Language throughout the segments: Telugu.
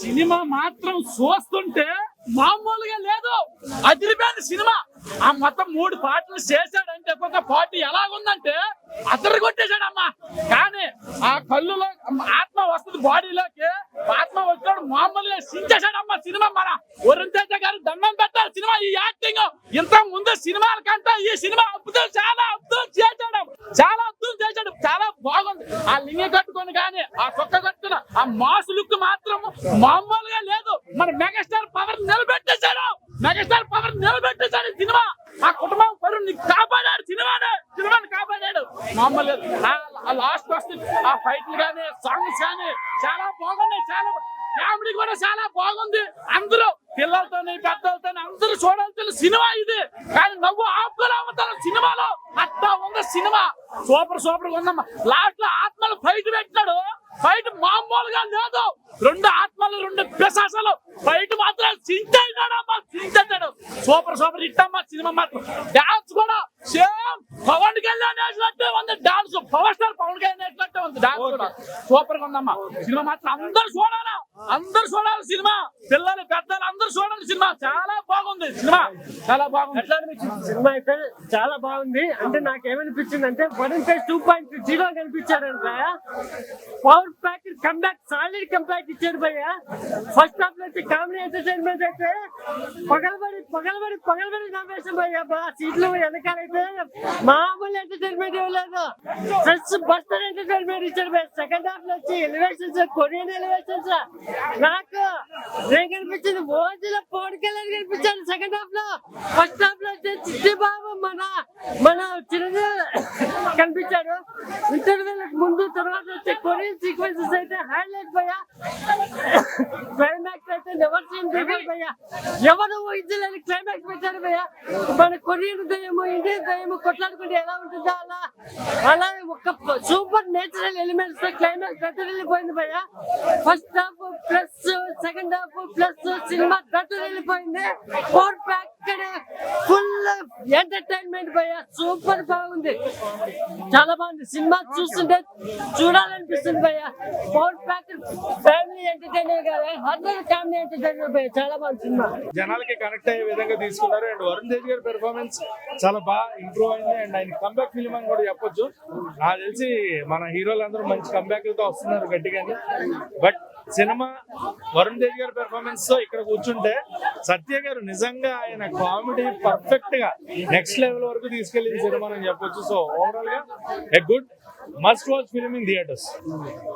సినిమా మాత్రం చూస్తుంటే మామూలుగా లేదు, అదిరిపోయిన సినిమా. ఆ మొత్తం 3 పాటలు చేశాడంటే ఒక్కొక్క పార్టీ ఎలాగుందంటే అద్దరు కొట్టేశాడమ్మా. కానీ ఆ కళ్ళులో ఆత్మ వస్తుంది, బాడీలోకి ఆత్మ వచ్చాడు, మామూలుగా సించేశాడమ్మా సినిమా. మన వరుణ్ తేజ గారు దండం పెట్టారు సినిమా. ఈ యాక్టింగ్ ఇంత ముందు సినిమాల కంటే ఈ సినిమా అద్భుతం, చాలా అద్భుతం చేశాడు, చాలా అద్భుతం చేశాడు, చాలా బాగుంది. ఆ లింగ కట్టుకొని కానీ ఆ చొక్క కట్టుకున్న ఆ మాస్ లుక్ మాత్రం మామూలుగా లేదు. మన మెగాస్టార్ పవర్ నిలబెట్టేశాడు, మెగాస్టార్ పవర్ నిలబెట్టేశాడు సినిమా. ఆ కుటుంబం పరుని కాపాడాడు, సినిమాని కాపాడాడు. మామూలు లాస్ట్ వస్తుంది ఆ ఫైట్లు కానీ సాంగ్స్ కానీ చాలా బాగున్నాయి, చాలా కామెడీ కూడా చాలా బాగుంది. అందరూ పిల్లలతోని పెద్దలతోని అందరూ చూడాల్సిన సినిమా ఇది. కానీ నవ్వు ఆపుకోలేకపోతాను సినిమాలో, అట్లా ఉంది సినిమా. సూపర్ ఉందమ్మా. లాస్ట్ లో ఆత్మలు ఫైట్ పెట్టినాడు, ఫైట్ మామూలుగా లేదు. 2 ఆత్మలు 2 పిశాచాలు ఫైట్ మాత్రం చించాడమ్మా, చించాడు. సూపర్ ఇట్టమ్మా సినిమా మాత్రం. డాన్స్ కూడా సేమ్ పవన్ కళ్యాణ్ వేసినట్టే ఉంది dance, power star Pawan Kalyan వేసినట్టే ఉంది డాన్స్ కూడా. సూపర్ గా ఉందమ్మా సినిమా మాత్రం. అందరు చూడాలి సినిమా, పిల్లలు పెద్దలు అందరూ చూడాలి సినిమా. చాలా బాగుంది సినిమా, చాలా బాగుంది. ఎట్లా అనిపించింది సినిమా? అయితే చాలా బాగుంది. అంటే నాకేమనిపించింది అంటే వరుణ్ తేజ్ 2.0 కనిపించారంట. Power pack comeback, solid comeback ఇచ్చారు భయ్య. ఫస్ట్ హాఫ్ లో అయితే కామెడీ ఎంటర్టైన్మెంట్ అయితే పగలబడి నమ్మేసాం భయ్య. సీట్లు వెనకాలైతే మామూలు ఎంటర్టైన్మెంట్ ఇవ్వలేదు, ఫ్రెష్ బస్టర్ ఎంటర్టైన్మెంట్ ఇచ్చారు భయ్య. సెకండ్ హాఫ్ లో వచ్చి ఎలివేషన్స్, కొరియన్ ఎలివేషన్స్ నాకు ఏం కనిపించింది, మోజీలో పవన్ కళ్యాణ్ కనిపించాడు సెకండ్ హాఫ్ లో. ఫస్ట్ హాఫ్ లో వచ్చి చిట్టి బాబు మన చిరంజీవి కనిపించాడు. ఇంటర్వ్యూలకు ముందు తర్వాత వచ్చే కొరియన్ సీక్వెన్సెస్ అయితే హైలైట్ భయ్య. క్లైమాక్స్ అయితే నెవర్ సీన్ బిఫోర్ భయ్య. ఎవరు ఊహించలేని క్లైమాక్స్ పెట్టారు భయ్య. మన కొరియన్ దయ్యము ఇండియన్ దయ్యము కొట్లాడుకుంటే ఎలా ఉంటుందో అలా ఒక సూపర్ నేచురల్ ఎలిమెంట్స్ తో క్లైమాక్స్ వెళ్ళిపోయింది భయ్య. First half plus second half plus cinema వెళ్ళిపోయింది. ఫోర్ ప్యాక్ ఫుల్ ఎంటర్టైన్మెంట్ భయ్య. సూపర్ బాగుంది, చాలా బాగుంది సినిమా. చూస్తుంటే చూడాలనిపిస్తుంది భయ్య. ఫోర్ ప్యాక్ ఫ్యామిలీ ఎంటర్టైనర్ కాదు, హర్రర్ కామెడీ ఎంటర్టైనర్ భయ్య. చాలా బాగుంది సినిమా, జనాలకి కనెక్ట్ అయ్యే విధంగా తీసుకున్నారు. అండ్ వరుణ్ తేజ్ గారి పెర్ఫార్మెన్స్ చాలా బాగా ఇంప్రూవ్ అయింది. అండ్ ఆయన కంబ్యాక్ ఫిల్మ్ అని కూడా చెప్పొచ్చు. నాకు తెలిసి మన హీరోలందరూ మంచి కంబ్యాక్లతో వస్తున్నారు గట్టిగాని. బట్ సినిమా వరుణ్ తేజ్ గారి పెర్ఫార్మెన్స్ తో ఇక్కడ కూర్చుంటే సత్య గారు నిజంగా ఆయన కామెడీ పర్ఫెక్ట్ గా నెక్స్ట్ లెవెల్ వరకు తీసుకెళ్లింది సినిమా అని చెప్పొచ్చు. సో ఓవరాల్ గా a good must watch film in theatres.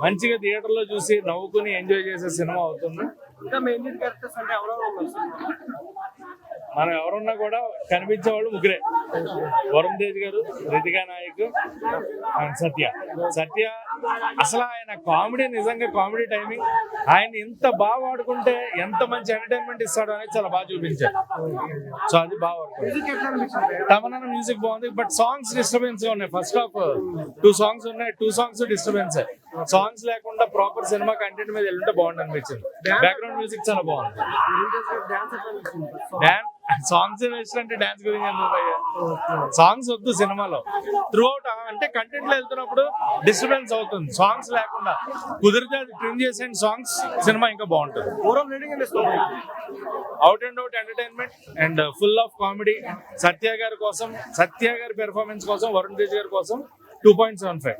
మంచిగా థియేటర్ లో చూసి నవ్వుకుని ఎంజాయ్ చేసే సినిమా అవుతుంది. ఇంకా మెయిన్ క్యారెక్టర్స్ అంటే మనం ఎవరున్నా కూడా కనిపించే వాళ్ళు ముగ్గురే, వరుణ్ తేజ్ గారు, రితికా నాయక్ అండ్ సత్య. అసలు ఆయన కామెడీ నిజంగా కామెడీ టైమింగ్, ఆయన ఎంత బాగా వాడుకుంటే ఎంత మంచి ఎంటర్టైన్మెంట్ ఇస్తాడు అనేది చాలా బాగా చూపించారు. సో అది బాగా వర్క్. తమన్నా మ్యూజిక్ బాగుంది, బట్ సాంగ్స్ డిస్టర్బెన్స్ ఉన్నాయి. ఫస్ట్ హాఫ్ 2 సాంగ్స్ ఉన్నాయి, 2 సాంగ్స్ డిస్టర్బెన్స్. సాంగ్స్ లేకుండా ప్రాపర్ సినిమా కంటెంట్ మీద వెళ్తే బాగుంది అనిపించింది. బ్యాక్గ్రౌండ్ మ్యూజిక్ చాలా బాగుంది. సాంగ్స్ అంటే డాన్స్ గురించి సాంగ్స్ వద్దు సినిమాలో. త్రూ అవుట్ అంటే కంటెంట్ లో వెళ్తున్నప్పుడు డిస్టర్బెన్స్ అవుతుంది. సాంగ్స్ లేకుండా కుదిరితే అది ట్రిమ్ చేసే సాంగ్స్ సినిమా ఇంకా బాగుంటుంది. Out and out entertainment and full of comedy. Satya గారి పెర్ఫార్మెన్స్ కోసం, వరుణ్ తేజ్ గారి కోసం 2.75.